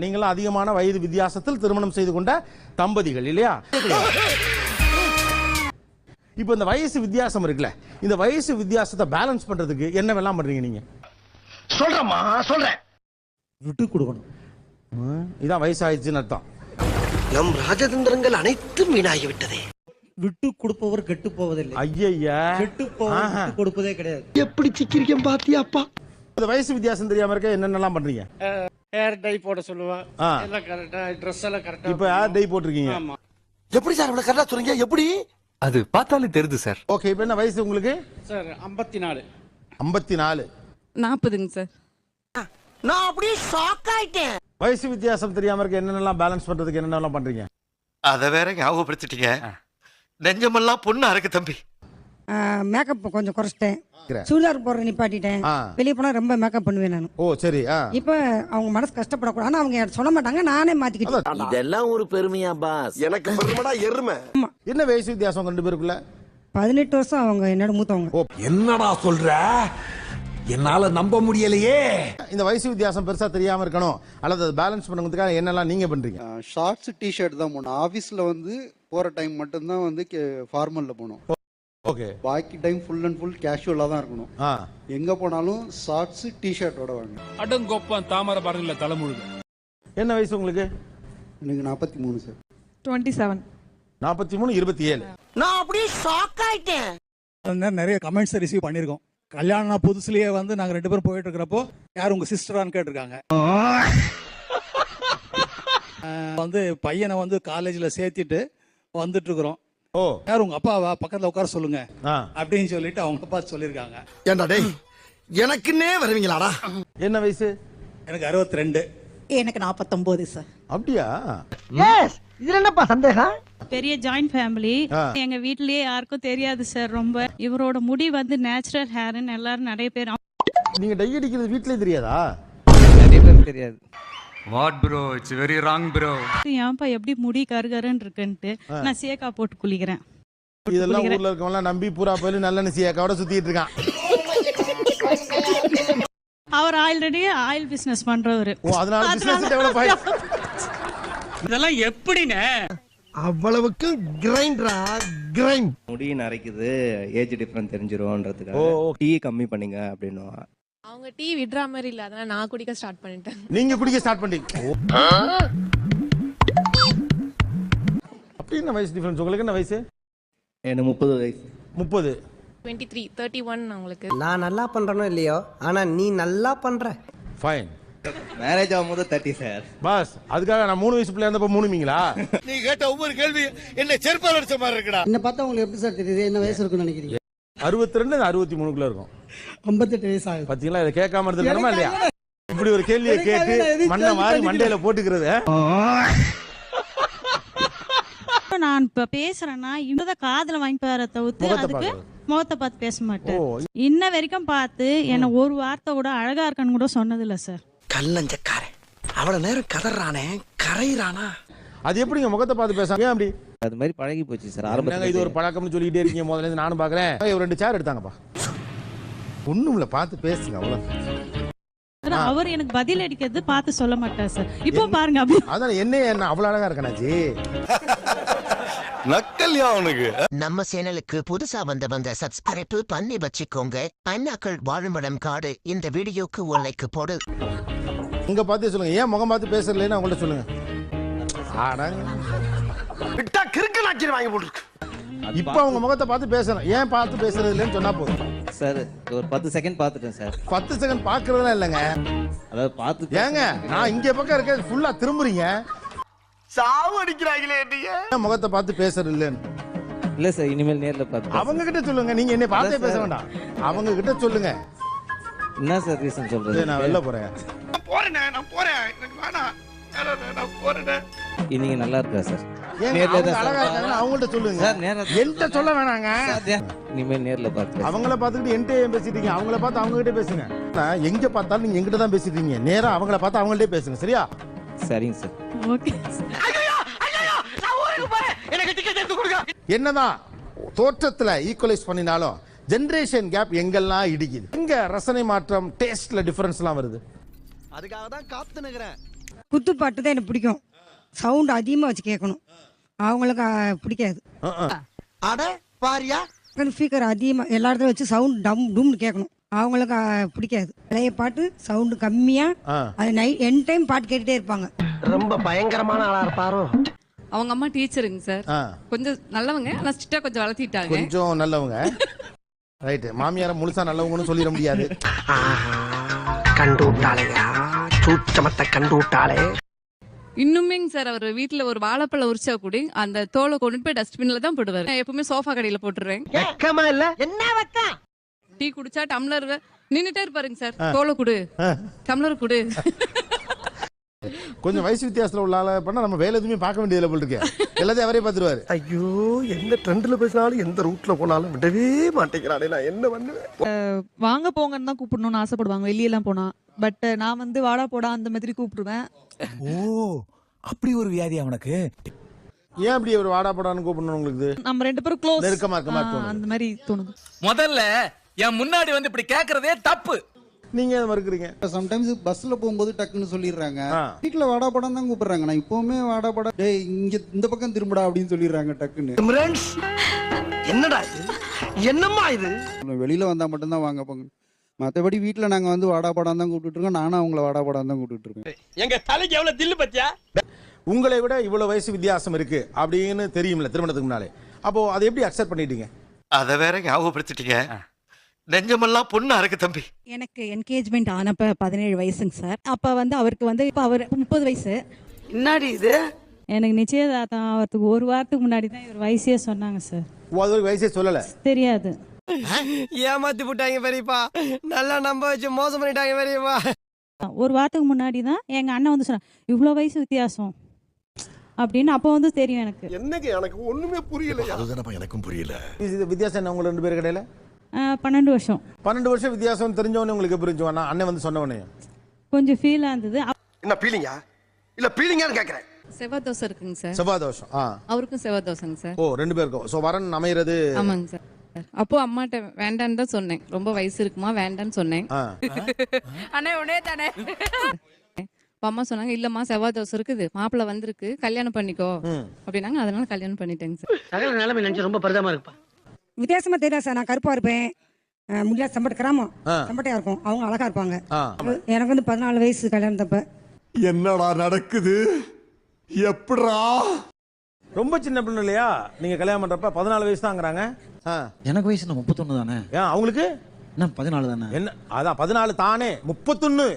நீங்களும் அதிகமான வயது வித்தியாசத்தில் திருமணம் செய்து கொண்ட தம்பதிகள் இல்லையா? இப்போ இந்த வயசு வித்தியாசம் இருக்குல்ல, இந்த வயசு வித்தியாசத்தை பேலன்ஸ் பண்றதுக்கு என்னவெல்லாம் பண்றீங்க நீங்க? சொல்றேன். விட்டு கொடுக்கணும். இதான் வயசாயிடுச்சுன்னு அர்த்தம். நம் ராஜதந்திரங்கள் அனைத்தும் வீணாகி விட்டதே. விட்டு கொடுப்பவர் கெட்டு போவதில்லை. ஐயா, கெட்டு போவது கொடுப்பதே கிடையாது. எப்படி சிக்கிரிக்கம் பாத்தியாப்பா? இந்த வயசு வித்தியாசம் தெரியாம இருக்க என்னென்னலாம் பண்றீங்க? ஹேர் டை போட சொல்லுவேன், எல்லாம் கரெக்டா, ட்ரெஸ் எல்லாம் கரெக்டா. இப்போ ஹேர் டை போட்டிருக்கீங்க. எப்படி சார் இவ்வளவு கரெக்டா சொல்றீங்க? எப்படி? அது பார்த்தாலே தெரியுது சார். ஓகே, இப்போ என்ன வயசு உங்களுக்கு? சார் 54. 54. 40ங்க சார். நான் அப்படியே ஷாக் ஆயிட்டேன். வயசு வித்தியாசம் தெரியாம இருக்க என்னென்னலாம் பேலன்ஸ் பண்றதுக்கு என்னென்னலாம் பண்றீங்க? அத வேற ஞாபகப்படுத்திட்டீங்க. நெஞ்சமெல்லாம் பொண்ணு அறக்கு தம்பி. மேக்கப் கொஞ்சம் குறைச்சிட்டேன். சுடிதார் போடுற நிப்பாட்டிட்டேன். வெளியே போனா ரொம்ப மேக்கப் பண்ணுவேன் நான். ஓ சரி. இப்ப அவங்க மனசு கஷ்டப்படக்கூடாது. ஆனா அவங்க சொல்ல மாட்டாங்க, நானே மாத்திக்கிட்டேன். இதெல்லாம் ஒரு பெருமையா பாஸ்? எனக்கு பெருமைடா எருமை. என்ன வயசு வித்தியாசம் ரெண்டு பேருக்குள்ள? 18 வருஷம் அவங்க என்னோட மூத்தவங்க. என்னடா சொல்ற? என்னால நம்ப முடியலையே. இந்த வயசு வித்தியாசம் பெருசா தெரியாம இருக்கணும் அல்லது அதை பேலன்ஸ் பண்ணுறதுக்காக என்னெல்லாம் நீங்க பண்றீங்க? ஷார்ட்ஸ் டிஷர்ட் தான் போகணும். ஆஃபீஸில் வந்து போகிற டைம் மட்டும்தான் வந்து ஃபார்மலில் போகணும். ஓகே. பாக்கி டைம் ஃபுல் அண்ட் ஃபுல் கேஷுவலாக தான் இருக்கணும். எங்கே போனாலும் ஷார்ட்ஸ் டிஷர்ட்டோட வாங்க. அடங்கொப்பம் தாமரை பாருங்கல்ல தலைமுழுது. என்ன வயசு உங்களுக்கு? எனக்கு 43 சார். 27. 43, 27. நான் அப்படியே ஷாக் ஆயிட்டேன். நிறைய கமெண்ட்ஸ் ரிசீவ் பண்ணிருக்கோம். கல்யாணம் புதுசுலயே வந்து நாங்க 2 பேரும் போயிட்டு இருக்கிறப்போ யார் உங்க சிஸ்டரான்னு கேட்டிருக்காங்க. வந்து பையனை வந்து காலேஜ்ல சேர்த்திட்டு வந்துட்டு இருக்கிறோம். ஓ, யார் உங்க அப்பாவா, பக்கத்துல உட்கார சொல்லுங்க அப்படின்னு சொல்லிட்டு அவங்க அப்பா சொல்லிருக்காங்க. ஏண்டா டேய், எனக்குன்னே வருவீங்களாடா? என்ன வயசு? எனக்கு 62. எனக்கு 49 சார். அப்படியா? எஸ். இதுல என்னப்பா சந்தேகம்? பெரிய ஜாயிண்ட் ஃபேமிலி. எங்க வீட்லயே யாருக்கும் தெரியாது சார். ரொம்ப இவரோட முடி வந்து நேச்சுரல் ஹேர்னு எல்லாரும் நிறைய பேர். நீங்க டை அடிக்கிறது வீட்லயே தெரியாதா? நிறைய பேர் தெரியாது. What bro, it's very wrong bro. ஏன்பா எப்படி முடி கருகருன்னு இருக்குன்ட்டு நான் சேக்கா போட்டு குளிக்கிறேன். இதெல்லாம் ஊர்ல இருக்கவங்க நம்பி பூரா போய் நல்ல சியாக்காவோட சுத்திட்டு இருக்கான். அவர் ஆல்ரெடி ஆயில் பிசினஸ் பண்றவரு. ஓ, அதனால பிசினஸ் டெவலப் ஆயிடுச்சு. இதெல்லாம் எப்படினே? அவ்வளவுக்கு கிரைண்டரா கிரைண்ட். முடி நரைக்குது, ஏஜ் டிஃபரன்ஸ் தெரிஞ்சிரும்ன்றதுக்காக டீ கம்மி பண்ணுங்க அப்படினோ. அவங்க டீ விடுற மாதிரி இல்ல, அதனால நான் குடிக்க ஸ்டார்ட் பண்ணிட்டேன். நீங்க குடிக்க ஸ்டார்ட் பண்ணிட்டீங்க. அப்படி என்ன வயசு டிஃபரன்ஸ் உங்களுக்கு? என்ன வயசு? எனக்கு 30 வயசு. 30. 23, 31 உங்களுக்கு. நான் நல்லா பண்றேனோ இல்லையோ, ஆனா நீ நல்லா பண்ற. ஃபைன். மேரேஜ் ஆகும்போது 30 சார். பாஸ், அதுக்காக நான் 3 வயசு பிள்ளை இருந்தப்ப 3 மீங்களா? நீ கேட்ட ஒவ்வொரு கேள்வி என்ன செருப்பால் அடிச்ச மாதிரி இருக்குடா. என்ன பார்த்தா உங்களுக்கு எப்படி சார் தெரியுது என்ன வயசு இருக்குன்னு நினைக்கிறீங்க? 62, 63க்குள்ள இருக்கும். 58 வயசு ஆகுது. பாத்தீங்களா, இதை கேட்காம இருந்திருக்கணுமா இல்லையா? இப்படி ஒரு கேள்வியை கேட்டு மண்ணை மாறி மண்டையில போட்டுக்கிறது. நான் இப்ப பேசுறேன்னா இந்த காதுல வாங்கி பாரு தவிர்த்து அதுக்கு முகத்தை பார்த்து பேச மாட்டேன். இன்ன வரைக்கும் பார்த்து என்ன ஒரு வார்த்தை கூட அழகா இருக்கன்னு கூட சொன்னது இல்ல சார். கல்லஞ்சக்காரன் அவ்வளவு நேரம் கதறானே, கரையிறானா? அது எப்படிங்க முகத்தை பார்த்து பேசாம அப்படி? அது மாதிரி பழகி போச்சு சார். ஆரம்பத்துல இது ஒரு பழக்கம்னு சொல்லிட்டே இருக்கீங்க. முதல்ல இருந்து நானும் பாக்குறேன். ஒரு 2 சேர் எடுத்தாங்கப்பா. ஒண்ணுமில்ல, பார்த்து பேசுங்க அவ்வளவு. அவர் எனக்கு பதில் அடிக்கிறது பார்த்து சொல்ல மாட்டார் சார். இப்போ பாருங்க அப்படி. அதான் என்ன அவ்வளவு அழகா இருக்கனாச்சி. நக்கல்யா அவனுக்கு. நம்ம சேனலுக்கு புதுசா வந்த சப்ஸ்கிரைப் பண்ணி வச்சுக்கோங்க. அண்ணாக்கள் வாழுமிடம் காடு. இந்த வீடியோக்கு ஒரு லைக் போடு. இங்க பார்த்து சொல்லுங்க, ஏன் முகம் பார்த்து பேசலன்னு அவங்கள்ட்ட சொல்லுங்க. விட்டா கிறுக்கு நாக்கிற வாங்கி போட்டுருக்கு. இப்ப அவங்க முகத்தை பார்த்து பேசணும். ஏன் பார்த்து பேசுறது இல்லைன்னு சொன்னா போதும் சார். ஒரு 10 செகண்ட் பார்த்துட்டேன் சார். 10 செகண்ட் பாக்குறதுலாம் இல்லைங்க. அதாவது பார்த்து ஏங்க, நான் இங்க பக்கம் இருக்க ஃபுல்லா திரும்புறீங்க. சாவு அடிக்கிறாங்களே நீங்க. முகத்தை பார்த்து பேசுறது இல்லைன்னு இல்ல சார். இனிமேல் நேர்ல பார்த்து அவங்க கிட்ட சொல்லுங்க. நீங்க என்ன பார்த்தே பேச வேண்டாம், அவங்க கிட்ட சொல்லுங்க. என்ன சார் ரீசன் சொல்றது? நான் வெளில போறேன். நான் போறேன். எனக்கு வேணாம். நான் போறேன். நீங்க நல்லா இருக்கா சார்? நேர்ல அழகா இருக்காங்க, அவங்கள்ட்ட சொல்லுங்க. என்கிட்ட சொல்ல வேணாங்க. இனிமேல் நேர்ல பார்த்து அவங்கள பார்த்துக்கிட்டு என்கிட்ட ஏன் பேசிட்டீங்க? அவங்கள பார்த்து அவங்க கிட்ட பேசுங்க. எங்க பார்த்தாலும் நீங்க எங்கிட்ட தான் பேசிட்டீங்க. நேரா அவங்கள பார்த்து அவங்கள்ட்டே பேசுங்க. சரியா? சரிங்க சார். ஓகே. என்னதான் தோற்றத்துல ஈக்குவலைஸ் பண்ணினாலும் ஜெனரேஷன் கேப் எங்கெல்லாம் இடிக்குது. எங்க ரசனை மாற்றம், டேஸ்ட்ல டிஃபரன்ஸ்லாம் வருது. அதுக்காக தான் காத்து நிக்கிறேன். குத்துப்பாட்டு தான் எனக்கு பிடிக்கும். சவுண்ட் அதிகமாக வச்சு கேட்கணும். அவங்களுக்கு பிடிக்காது. அட பாரியா ஸ்பீக்கர் அதிகமாக எல்லா இடத்துல வச்சு சவுண்ட் டம்னு கேட்கணும். அவங்களுக்கு பிடிக்காது. பழைய பாட்டு சவுண்டு கம்மியாக அது என் டைம் பாட்டு கேட்டுகிட்டே இருப்பாங்க. ரொம்ப பயங்கரமான ஆளா இருப்பாரோ. அவங்க அம்மா டீச்சருங்க சார். கொஞ்சம் நல்லவங்க, ஆனா ஸ்ட்ரிக்ட்டா கொஞ்சம் வளர்த்திட்டாங்க. கொஞ்சம் நல்லவங்க. ரைட். மாமியார முழுசா நல்லவங்கன்னு சொல்லிட முடியாது. கண்டு விட்டாளையா, சூச்சமத்தை கண்டு விட்டாளே. இன்னுமேங்க சார் அவர் வீட்டுல ஒரு வாழைப்பழம் உரிச்சா கூட அந்த தோலை கொண்டு போய் டஸ்ட்பின்ல தான் போடுவாரு. நான் எப்பவுமே சோஃபா கடையில போட்டுறேன். வெக்கமா இல்ல? என்ன வெக்கம்? டீ குடிச்சா டம்ளர் நின்னுட்டே இருப்பாருங்க சார். தோலை குடு, டம்ளர் குடு. கொஞ்சம் வயசு வித்தியாசத்துல உள்ள ஆள பண்ணா நம்ம வேலை எதுவுமே பார்க்க வேண்டியதில்லை போல இருக்கு. எல்லாத்தையும் அவரே பார்த்துருவாரு. ஐயோ, எந்த ட்ரெண்ட்ல பேசினாலும் எந்த ரூட்ல போனாலும் விடவே மாட்டேங்கிறானே. நான் என்ன பண்ணுவேன்? வாங்க போங்கன்னு தான் கூப்பிடணும்னு ஆசைப்படுவாங்க வெளியெல்லாம் போனா. பட் நான் வந்து வாடா போடா அந்த மாதிரி கூப்பிடுவேன். ஓ, அப்படி ஒரு வியாதி அவனுக்கு. ஏன் அப்படி ஒரு வாடா போடான்னு கூப்பிடணும் உங்களுக்கு? நம்ம 2 பேரும் க்ளோஸ், நெருக்கமா இருக்க மாதிரி தோணுது. அந்த மாதிரி தோணுது. முதல்ல என் முன்னாடி வந்து இப்படி கேக்குறதே தப்பு. நீங்க எதை மறுக்கிறீங்க? சம்டைம்ஸ் பஸ்ல போகும்போது டக்குன்னு சொல்லிடுறாங்க. வீட்டுல வாடா படம் தான் கூப்பிடுறாங்க. நான் இப்பவுமே வாடா படம், டேய் இங்க இந்த பக்கம் திரும்படா அப்படின்னு சொல்லிடுறாங்க டக்குன்னு. என்னடா இது? என்னம்மா இது? வெளியில வந்தா மட்டும்தான் வாங்க போங்க. மற்றபடி வீட்டில் நாங்கள் வந்து வாடா படம் தான் கூப்பிட்டு இருக்கோம். நானும் அவங்கள வாடா படம் தான் கூப்பிட்டு இருக்கேன். எங்க தலைக்கு எவ்வளவு தில்லு பத்தியா? உங்களை விட இவ்வளவு வயசு வித்தியாசம் இருக்கு அப்படின்னு தெரியும்ல திருமணத்துக்கு முன்னாலே. அப்போ அதை எப்படி அக்செப்ட் பண்ணிட்டீங்க? அதை வேற ஞாபகப்படுத்திட்டீங்க. நெஞ்சமெல்லாம் பொண்ணா இருக்கு தம்பி. எனக்கு என்கேஜ்மெண்ட் ஆனப்ப 17 வயசுங்க சார். அப்ப வந்து அவருக்கு வந்து இப்ப அவர் 30 வயசு. என்னடி இது? எனக்கு நிச்சயதார்த்தம் ஆகிறதுக்கு ஒரு வாரத்துக்கு முன்னாடி தான் இவர் வயசே சொன்னாங்க சார். அது வயசே சொல்லல? தெரியாது. ஏமாத்தி போட்டாங்க பெரியப்பா. நல்லா நம்ப வச்சு மோசம் பண்ணிட்டாங்க பெரியப்பா. ஒரு வாரத்துக்கு முன்னாடி தான் எங்க அண்ணன் வந்து சொன்னாங்க இவ்வளோ வயசு வித்தியாசம் அப்படின்னு. அப்போ வந்து தெரியும் எனக்கு. என்னங்க எனக்கு ஒண்ணுமே புரியல. அதுதானப்பா எனக்கும் புரியல. இது வித்தியாசம் என்ன உங்க 2 பேர் கடையில? 12 வருஷம். 12 வருஷம் வித்தியாசம் தெரிஞ்சவனே உங்களுக்கு எப்படி இருந்துச்சு? அண்ணன் வந்து சொன்னவனே கொஞ்சம் ஃபீலாக இருந்தது. என்ன பீலிங்கா? இல்ல பீலிங்கான்னு கேக்குறேன். செவ்வாய் தோசை இருக்குங்க சார். செவ்வாய் தோஷம். அவருக்கும் செவ்வாய் தோசைங்க சார். ஓ, 2 பேருக்கும். சோ வரன் அமையிறது. ஆமாங்க சார். அப்போ அம்மாட்ட வேண்டான்னு தான் சொன்னேன். ரொம்ப வயசு இருக்குமா வேண்டான்னு சொன்னேன். அண்ணே உடனே தானே. அம்மா சொன்னாங்க இல்லம்மா செவ்வாய் தோசை இருக்குது, மாப்பிள்ளை வந்திருக்கு, கல்யாணம் பண்ணிக்கோ அப்படின்னாங்க. அதனால கல்யாணம் பண்ணிட்டேங்க சார். சகல நிலைமை நினைச்சு ரொம்ப பரிதாபமா இருக்குப்பா. வித்தியாசமா தெரியாது சார். நான் கருப்பா இருப்பேன். முடியாது சம்பட்ட கிராமம் சம்பட்டையா இருக்கும். அவங்க அழகா இருப்பாங்க. எனக்கு வந்து 14 வயசு கல்யாணத்தப்ப. என்னடா நடக்குது? எப்படா? ரொம்ப சின்ன பொண்ணு இல்லையா நீங்க கல்யாணம் பண்றப்ப? 14 வயசு தாங்கிறாங்க. எனக்கு வயசு 31 தானே. ஏன் அவங்களுக்கு என்ன 14 தானே? என்ன அதான் 14 தானே 31.